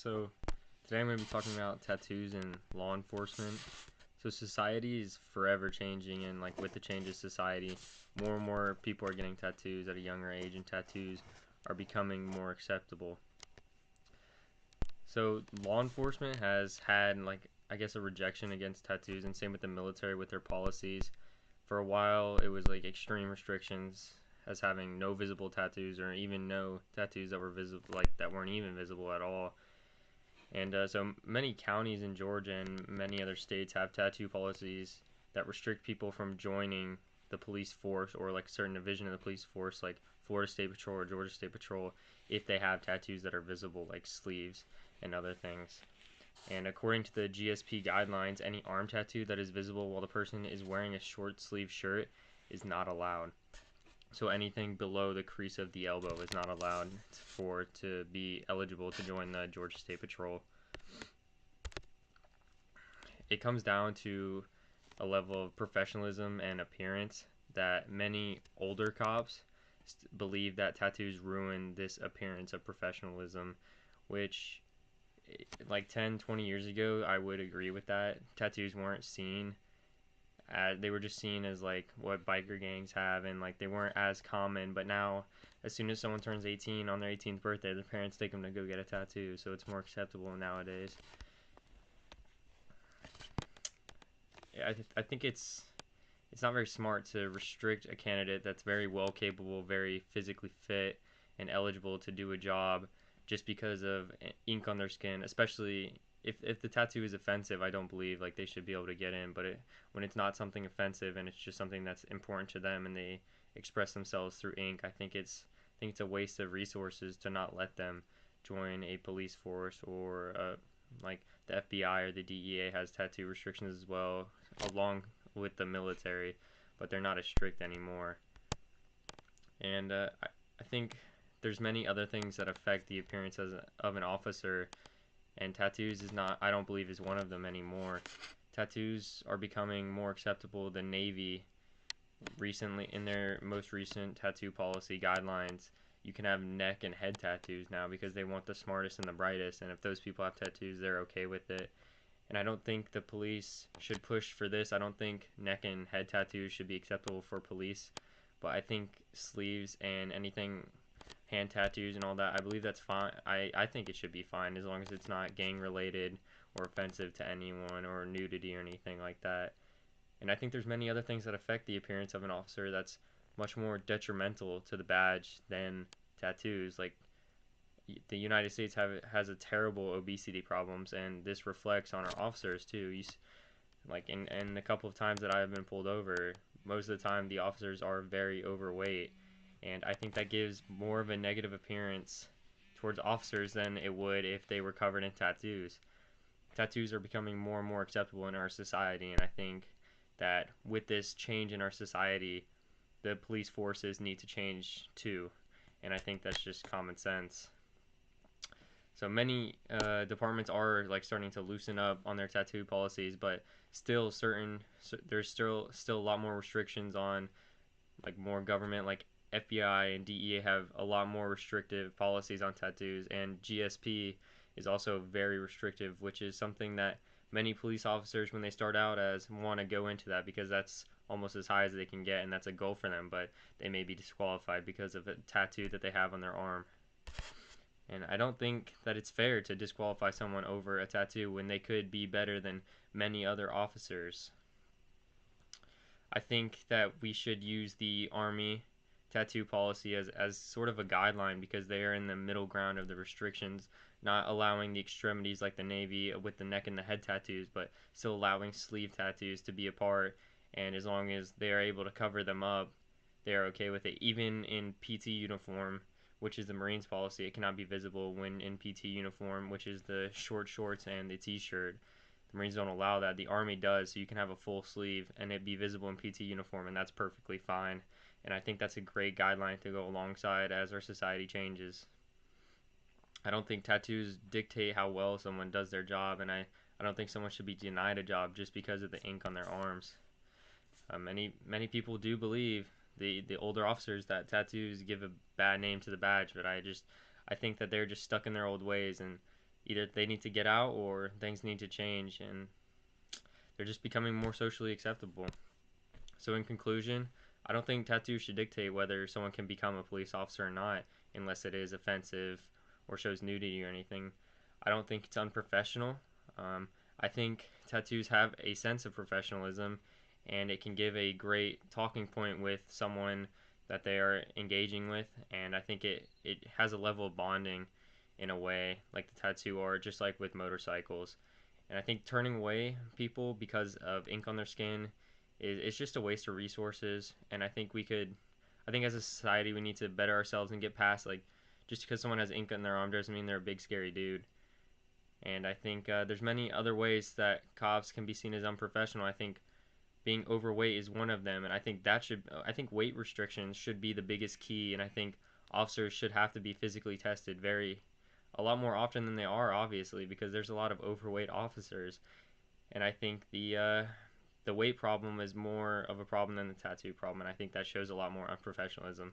So today I'm going to be talking about tattoos and law enforcement. So society is forever changing, and like with the change of society, more and more people are getting tattoos at a younger age, and tattoos are becoming more acceptable. So law enforcement has had I guess a rejection against tattoos, and same with the military with their policies. For a while, it was like extreme restrictions as having no visible tattoos or even no tattoos that were visible, like that weren't even visible at all. And so many counties in Georgia and many other states have tattoo policies that restrict people from joining the police force or like a certain division of the police force, like Florida State Patrol or Georgia State Patrol, if they have tattoos that are visible, like sleeves and other things. And according to the GSP guidelines, any arm tattoo that is visible while the person is wearing a short sleeve shirt is not allowed. So anything below the crease of the elbow is not allowed for to be eligible to join the Georgia State Patrol. It comes down to a level of professionalism and appearance that many older cops believe that tattoos ruin this appearance of professionalism, which like 10, 20 years ago, I would agree with that. Tattoos weren't seen they were just seen as like what biker gangs have, and like they weren't as common. But now, as soon as someone turns 18 on their 18th birthday, their parents take them to go get a tattoo, so it's more acceptable nowadays. I think it's not very smart to restrict a candidate that's very well capable, very physically fit, and eligible to do a job just because of ink on their skin, especially if the tattoo is offensive. I don't believe like they should be able to get in, but when it's not something offensive and it's just something that's important to them and they express themselves through ink, I think it's a waste of resources to not let them join a police force or like the FBI or the DEA has tattoo restrictions as well, along with the military, but they're not as strict anymore. And I think there's many other things that affect the appearance of an officer, and tattoos is not. I don't believe is one of them anymore. Tattoos are becoming more acceptable. The Navy recently, in their most recent tattoo policy guidelines, you can have neck and head tattoos now because they want the smartest and the brightest. And if those people have tattoos, they're okay with it. And I don't think the police should push for this. I don't think neck and head tattoos should be acceptable for police, but I think sleeves and anything hand tattoos and all that, I believe that's fine. I think it should be fine as long as it's not gang related or offensive to anyone or nudity or anything like that. And I think there's many other things that affect the appearance of an officer that's much more detrimental to the badge than tattoos. Like the United States has a terrible obesity problems, and this reflects on our officers too. Like in a couple of times that I've been pulled over, most of the time the officers are very overweight, and I think that gives more of a negative appearance towards officers than it would if they were covered in tattoos. Tattoos are becoming more and more acceptable in our society, and I think that with this change in our society, the police forces need to change too, and I think that's just common sense. So many departments are like starting to loosen up on their tattoo policies, but still there's still a lot more restrictions on like more government, like FBI and DEA have a lot more restrictive policies on tattoos, and GSP is also very restrictive, which is something that many police officers when they start out as want to go into that because that's almost as high as they can get and that's a goal for them, but they may be disqualified because of a tattoo that they have on their arm. And I don't think that it's fair to disqualify someone over a tattoo when they could be better than many other officers. I think that we should use the Army tattoo policy as sort of a guideline because they are in the middle ground of the restrictions, not allowing the extremities like the Navy with the neck and the head tattoos, but still allowing sleeve tattoos to be a part. And as long as they are able to cover them up, they are okay with it. Even in PT uniform, which is the Marines policy, it cannot be visible when in PT uniform, which is the short shorts and the t-shirt. The Marines don't allow that. The Army does, so you can have a full sleeve and it be visible in PT uniform, and that's perfectly fine. And I think that's a great guideline to go alongside as our society changes. I don't think tattoos dictate how well someone does their job, and I don't think someone should be denied a job just because of the ink on their arms. Many people do believe the older officers that tattoos give a bad name to the badge, but I think that they're just stuck in their old ways, and either they need to get out or things need to change, and they're just becoming more socially acceptable. So, in conclusion, I don't think tattoos should dictate whether someone can become a police officer or not, unless it is offensive or shows nudity or anything. I don't think it's unprofessional. Um, I think tattoos have a sense of professionalism, and it can give a great talking point with someone that they are engaging with. And I think it has a level of bonding in a way, like the tattoo art, just like with motorcycles. And I think turning away people because of ink on their skin is it's just a waste of resources. And I think as a society, we need to better ourselves and get past like just because someone has ink on their arm doesn't mean they're a big scary dude. And I think there's many other ways that cops can be seen as unprofessional. I think being overweight is one of them, and I think weight restrictions should be the biggest key. And I think officers should have to be physically tested a lot more often than they are, obviously, because there's a lot of overweight officers. And I think the weight problem is more of a problem than the tattoo problem, and I think that shows a lot more unprofessionalism.